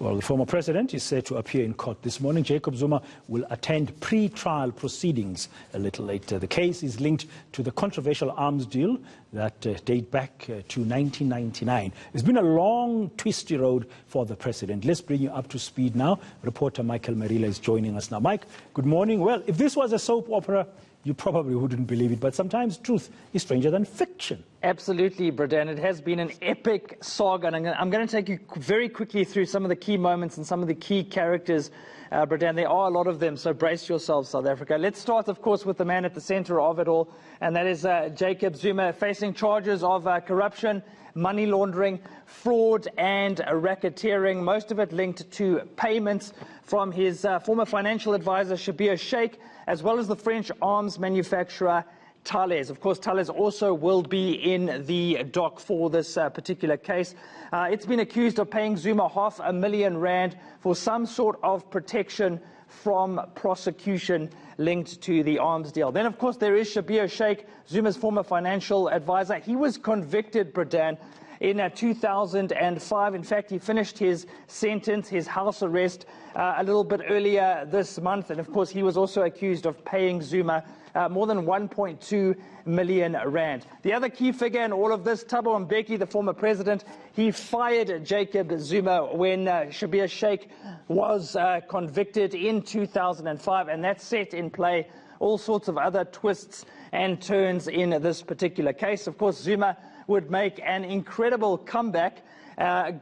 Well, the former president is set to appear in court this morning. Jacob Zuma will attend pre-trial proceedings a little later. The case is linked to the controversial arms deal that date back to 1999. It's been a long, twisty road for the president. Let's bring you up to speed now. Reporter Michael Marillier is joining us now. Mike, good morning. Well, if this was a soap opera, you probably wouldn't believe it, but sometimes truth is stranger than fiction. Absolutely, Bradan. It has been an epic saga, and I'm going to take you very quickly through some of the key moments and some of the key characters, Bradan. There are a lot of them, so brace yourselves, South Africa. Let's start, of course, with the man at the center of it all, and that is Jacob Zuma, facing charges of corruption, money laundering, fraud and racketeering, most of it linked to payments from his former financial advisor, Schabir Shaik, as well as the French arms manufacturer Thales. Of course, Thales also will be in the dock for this particular case. It's been accused of paying Zuma R500,000 for some sort of protection from prosecution linked to the arms deal. Then, of course, there is Schabir Shaik, Zuma's former financial advisor. He was convicted, Bradan, in 2005. In fact, he finished his sentence, his house arrest, a little bit earlier this month. And of course, he was also accused of paying Zuma more than 1.2 million rand. The other key figure in all of this, Thabo Mbeki, the former president, he fired Jacob Zuma when Schabir Shaik was convicted in 2005, and that set in play all sorts of other twists and turns in this particular case. Of course, Zuma would make an incredible comeback,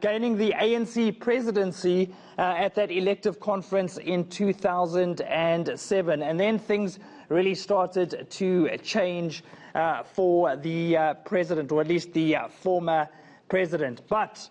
gaining the ANC presidency at that elective conference in 2007. And then things really started to change for the president, or at least the former president. But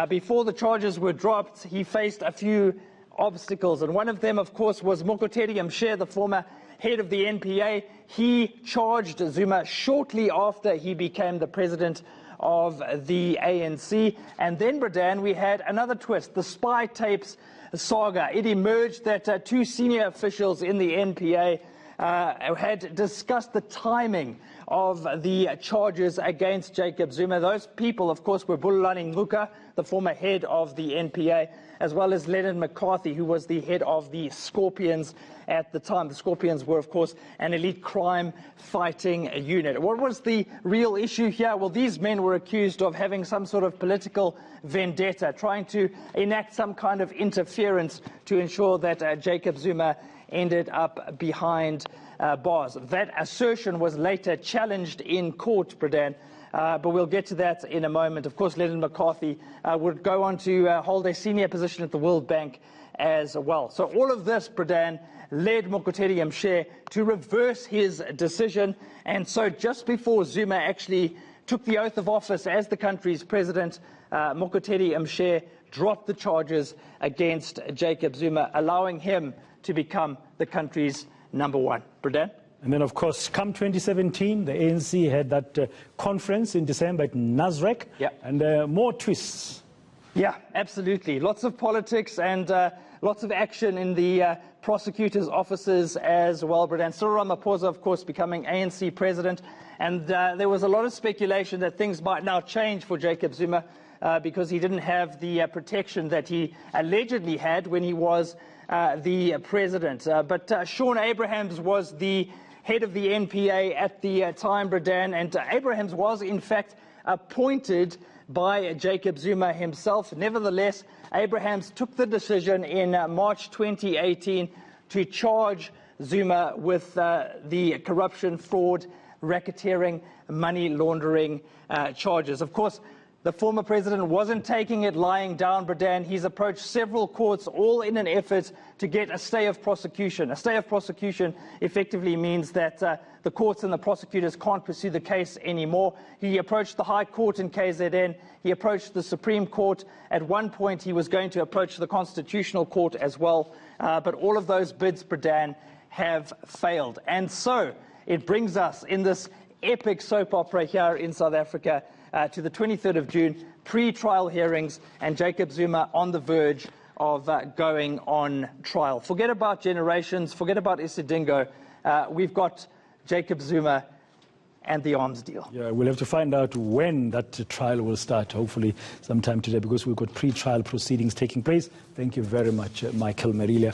before the charges were dropped, he faced a few obstacles. And one of them, of course, was Mokotedi Mshe, the former head of the NPA. He charged Zuma shortly after he became the president of the ANC. And then, Bradan, we had another twist, the spy tapes saga. It emerged that two senior officials in the NPA had discussed the timing of the charges against Jacob Zuma. Those people, of course, were Bulelani Ngcuka, the former head of the NPA, as well as Leonard McCarthy, who was the head of the Scorpions at the time. The Scorpions were, of course, an elite crime-fighting unit. What was the real issue here? Well, these men were accused of having some sort of political vendetta, trying to enact some kind of interference to ensure that Jacob Zuma ended up behind bars. That assertion was later challenged in court, Bradan, but we'll get to that in a moment. Of course, Leonard McCarthy would go on to hold a senior position at the World Bank as well. So all of this, Bradan, led Mokotedi Mshe to reverse his decision. And so just before Zuma actually took the oath of office as the country's president, Mokotedi Mshe dropped the charges against Jacob Zuma, allowing him to become the country's number one. Bradan? And then, of course, come 2017, the ANC had that conference in December at Nasrec, and more twists. Yeah, absolutely. Lots of politics and lots of action in the prosecutors' offices as well, Bradan. Cyril Ramaphosa, of course, becoming ANC president. And there was a lot of speculation that things might now change for Jacob Zuma because he didn't have the protection that he allegedly had when he was the president. But Sean Abrahams was the head of the NPA at the time, Bradan, and Abrahams was, in fact, appointed by Jacob Zuma himself. Nevertheless, Abrahams took the decision in March 2018 to charge Zuma with the corruption, fraud, racketeering, money laundering charges. Of course, the former president wasn't taking it lying down, Bradan. He's approached several courts, all in an effort to get a stay of prosecution. A stay of prosecution effectively means that the courts and the prosecutors can't pursue the case anymore. He approached the High Court in KZN. He approached the Supreme Court. At one point, he was going to approach the Constitutional Court as well. But all of those bids, Bradan, have failed. And so it brings us in this epic soap opera here in South Africa to the 23rd of June, pre-trial hearings, and Jacob Zuma on the verge of going on trial. Forget about generations, forget about Isidingo. We've got Jacob Zuma and the arms deal. Yeah, we'll have to find out when that trial will start, hopefully sometime today, because we've got pre-trial proceedings taking place. Thank you very much, Michael Marillier.